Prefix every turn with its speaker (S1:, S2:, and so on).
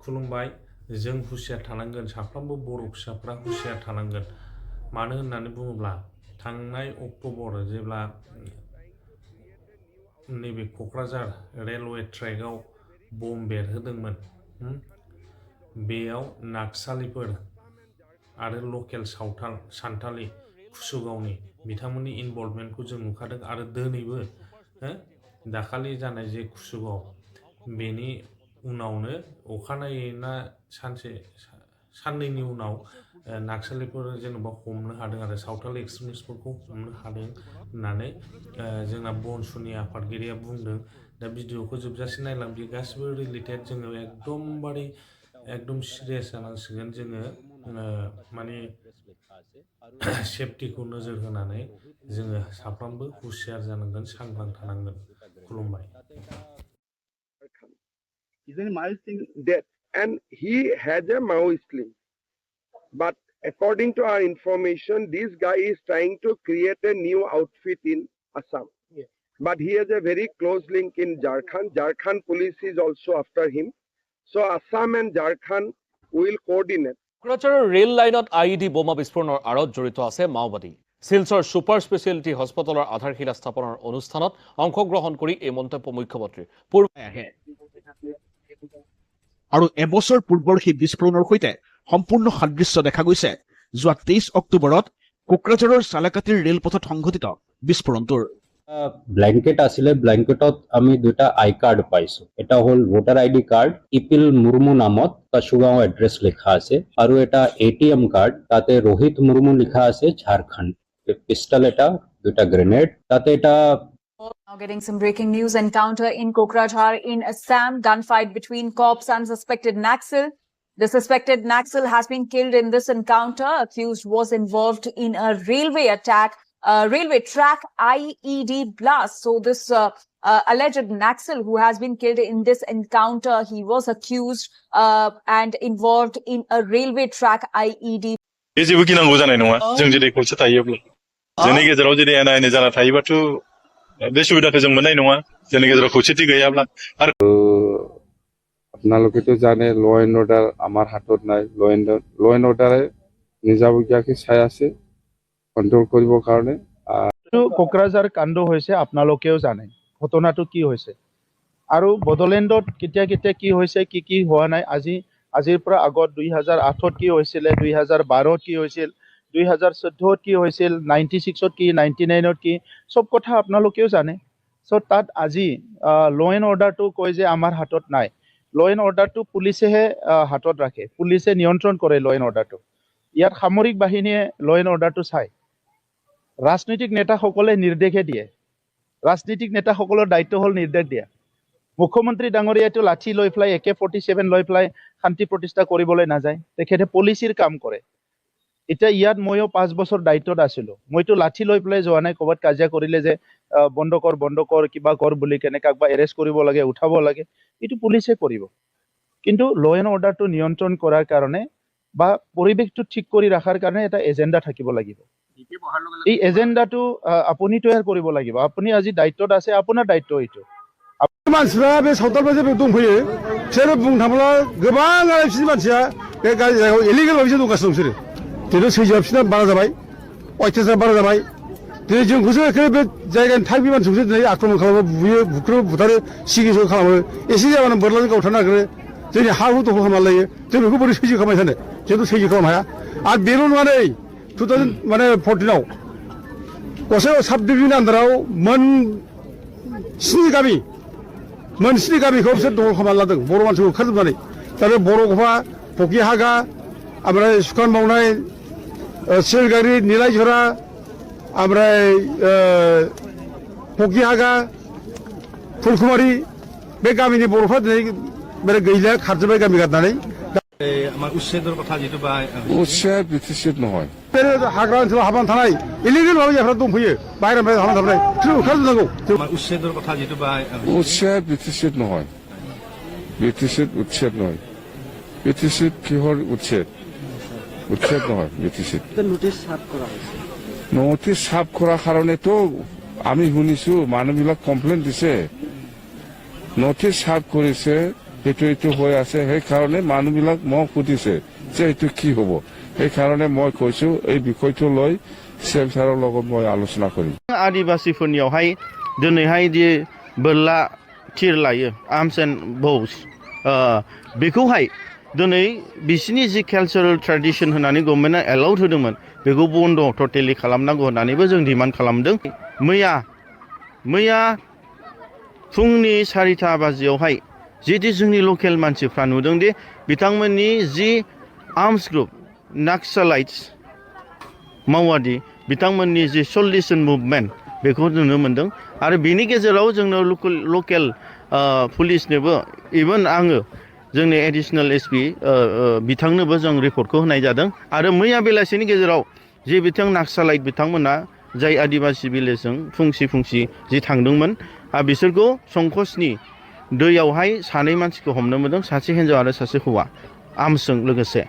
S1: खुलुमबाय जों हुसियार थानांगोन साफ्रोमबो बर' फिसाफ्रा हुसियार थानांगोन मानो होननानै बुङोब्ला थांनाय अक्ट'बर जेब्ला नैबे क'क्राझार रेलवे ट्रेकआव बम बेरहोदोंमोन बेयाव नाक्सालिफोर आरो लकेल सान्थालि कुसुगावनि बिथांमोननि इनभल्भमेन्टखौ जों नुखादों आरो दिनैबो दाखालि जानाय जे कुसुगाव बेनि उनावनो अखानायै ना साननैनि उनाव नाक्सालिफोर जेनेबा हमनो हादों आरो सावथाल एक्सट्रिमिस्टफोरखौ हमनो हादों होननानै जोंना बनसुनि आफादगिरिया बुंदों दा भिडिअखौ जोबजासे नायलां बे गासिबो रिलेटेड जोङो एकदम सिरियास जानांसिगोन जोङो माने सेफटिखौ नोजोर होनानै जोङो साफ्रोमबो हुसियार जानांगोन सांग्रां थानांगोन खुलुमबाय
S2: He's in mild death and he has a Maoist link. But according to our information, this guy is trying to create a new outfit in Assam. Yes. But he has a very close link in Jharkhand. Jharkhand police is also after him. So Assam and Jharkhand will coordinate.
S3: কোকৰাঝাৰৰ rail লাইনত IED বোমা বিস্ফোৰণৰ আঁৰত জড়িত আছে মাওবাদী Silchar super speciality হস্পিটেলৰ আধাৰশিলা স্থাপনৰ অনুষ্ঠানত অংশগ্ৰহণ কৰি এই মন্তব্য মুখ্যমন্ত্ৰীৰ পূৰ্বে আহে
S4: আৰু এবছৰ পূৰ্বৰ সেই বিস্ফোৰণৰ সৈতে সম্পূৰ্ণ সাদৃশ্য দেখা গৈছে যোৱা 23 অক্টোবৰত কোকৰাঝাৰৰ চালাকাটিৰ ৰেলপথত সংঘটিত বিস্ফোৰণটোৰ
S5: ব্ল্যাঙ্কেট আছিলে ব্ল্যাঙ্কেটত আমি দুটা আই কার্ড পাইছো এটা হল ভোটার আইডি কার্ড ইপিল মুর্মু নামত কাশুগাঁও এড্রেস লেখা আছে আৰু এটা এটিএম কার্ড তাতে রোহিত মুর্মু লেখা আছে ঝাড়খণ্ড পিস্টল এটা দুটা গ্রেনেড তাতে এটা
S6: Now getting some breaking news. Encounter in Kokrajhar in Assam. Gunfight between cops and suspected Naxal. The suspected Naxal has been killed in this encounter. Accused was involved in a railway attack, railway track IED blast. So this alleged Naxal who has been killed in this encounter, he was accused and involved in a railway track IED.
S7: जेबो गिनांगौ जानाय नङा जों जुदि खौसे थायोब्ला जोंनि गेजेराव जुदि एना एनि जाना थायोबाथ' बे सुबिदाखौ जों मोननाय नङा जोंनि गेजेराव खौसेथि गैयाब्ला आरो
S8: আপোনালোকেতো জানে ল এণ্ড অৰ্ডাৰ আমাৰ হাতত নাই ল এণ্ড অৰ্ডাৰে নিজাববীয়াকৈ চাই আছে কণ্ট্ৰল কৰিবৰ কাৰণে
S9: কোকৰাঝাৰ কাণ্ড হৈছে আপোনালোকেও জানে ঘটনাটো কি হৈছে আৰু বডলেণ্ডত কেতিয়া কেতিয়া কি হৈছে কি হোৱা নাই আজিৰ পৰা আগত 2008ত কি হৈছিল 2012ত কি হৈছিল 2014ত কি হৈছিল 96ত কি 99ত কি সব কথা আপোনালোকেও জানে সো তাত আজি ল এণ্ড অৰ্ডাৰটো কয় যে আমাৰ হাতত নাই ল এণ্ড অৰ্ডাৰটো পুলিচেহে হাতত ৰাখে পুলিচে নিয়ন্ত্ৰণ কৰে ল এণ্ড অৰ্ডাৰটো ইয়াত সামৰিক বাহিনীয়ে ল এণ্ড অৰ্ডাৰটো চায় ৰাজনৈতিক নেতাসকলে নিৰ্দেশে দিয়ে ৰাজনৈতিক নেতাসকলৰ দায়িত্ব হ'ল নিৰ্দেশ দিয়া মুখ্যমন্ত্ৰী ডাঙৰীয়াটো লাঠি লৈ পেলাই AK-47 লৈ পেলাই শান্তি প্ৰতিষ্ঠা কৰিবলৈ নাযায় তেখেতে পলিচিৰ কাম কৰে এতিয়া ইয়াত মইও 5 বছৰ দায়িত্বত আছিলো মইতো লাঠি লৈ পেলাই যোৱা নাই ক'বাত কাজিয়া কৰিলে যে বন্ধ কৰ কিবা কৰ বুলি কেনে কাকবা এৰেষ্ট কৰিব লাগে উঠাব লাগে এটো পুলিচে কৰিব কিন্তু ল এণ্ড অৰ্ডাৰটো নিয়ন্ত্ৰণ কৰাৰ কাৰণে বা পৰিৱেশটো ঠিক কৰি ৰাখাৰ কাৰণে এটা এজেন্ডা থাকিব লাগিব এই এজেন্ডাটো আপুনি তৈয়াৰ কৰিব লাগিব আপুনি আজি দায়িত্বত আছে আপোনাৰ দায়িত্ব এইটো
S2: मानसिफ्रा बे सावथाल बाजाराव दंफैयो बिसोरो बुंनो थाङोब्ला गोबां आरो बिसोरनि मानसिया बे गाज्रि जायगायाव इलिगेल बिसोर दंगासिनो बिसोरो दिनै सैजोआ बिसोरना बारा जाबाय अयथासार बारा जाबाय दिनै जोंखौसो बे जायगानि थागिबि मानसिखौसो दिनै आक्रमण खालामो बुयो बुख्रुबो बुथारो सिगिसो खालामो एसे जाबानो बोरलाजों गावथारनो नागिरो जोंनि हा हु दखल खालामना लायो जों बेखौ बोरै सैजो खालामबाय थानो जोंथ' सैजो खालामनो हाया आरो बेल' नङा नै 2014आव गसाइगाव साब डिभिजननि आन्दाराव मोन 7 गामि मोनस्नि गामिखौ बिसोर दखल खालामना लादों बर' मानसिखौ ओंखारजोबनानै दा बे बर' गफा फकिहागा ओमफ्राय सुखान बावनाय सिलगारि निलायझरा ओमफ्राय फकिहागा फुलकुमारि बे गामिनि बर'फ्रा दिनै माने गैला खारजोब्बाय गामि गारनानै
S7: আমাৰ উচ্ছেদৰ কথা যেটো বা
S8: উচ্ছেদ বিচ্ছেদ নহয়
S2: बे हाग्रा ओनसोलाव हाबनानै थानाय इलिगेल भाबै जायफ्रा दंफैयो बाहेरानिफ्राय हाबनानै थानाय बिसोर ओंखारजोबनांगौ
S7: আমাৰ উচ্ছেদৰ কথা যেটো বা
S8: উচ্ছেদ বিচ্ছেদ নহয় উচ্ছেদ নহয় কিহৰ উচ্ছেদ নহয় নটিচ সাফ কৰাৰ কাৰণেতো আমি শুনিছো মানুহবিলাক কমপ্লেইন দিছে নটিচ সাফ কৰিছে সেইটো হৈ আছে সেইকাৰণে মানুহবিলাক মোক সুধিছে যে এইটো কি হ'ব সেইকাৰণে মই কৈছোঁ এই বিষয়টো লৈ CM ছাৰৰ লগত মই আলোচনা কৰিম
S9: आदिबासिफोरनियावहाय दिनैहाय दि बोरला थिर लायो आर्म्स एन्ड बोws बेखौहाय दिनै बिसिनि जि कालचारेल ट्रेडिशन होनानै गभर्नमेन्टआ एलाउड होदोंमोन बेखौ बन्द टटेलि खालामनांगौ होननानैबो जों डिमान्ड खालामदों मैया फुंनि 4टा बाजियावहाय जिदि जोंनि लकेल मानसिफ्रा नुदों दि बिथांमोननि जि आर्म्स ग्रुप नाक्सालाइट्स माओवादी बिथांमोननि जि सल्यूशन मुभमेन्ट बेखौ नुनो मोन्दों आरो बिनि गेजेराव जोंनो लकेल पुलिसनोबो इभेन आङो जोंनि एडिशनेल SP बिथांनोबो जों रिपर्टखौ होनाय जादों आरो मैया बेलासिनि गेजेराव जे बिथां नाक्सालाइट बिथांमोना जाय आदिबासि भिलेजजों फुंसि जि थांदोंमोन बिसोरखौ संकसनि दैयावहाय सानै मानसिखौ हमनो मोनदों सासे हिन्जाव आरो सासे हौवा आर्म्सजों लोगोसे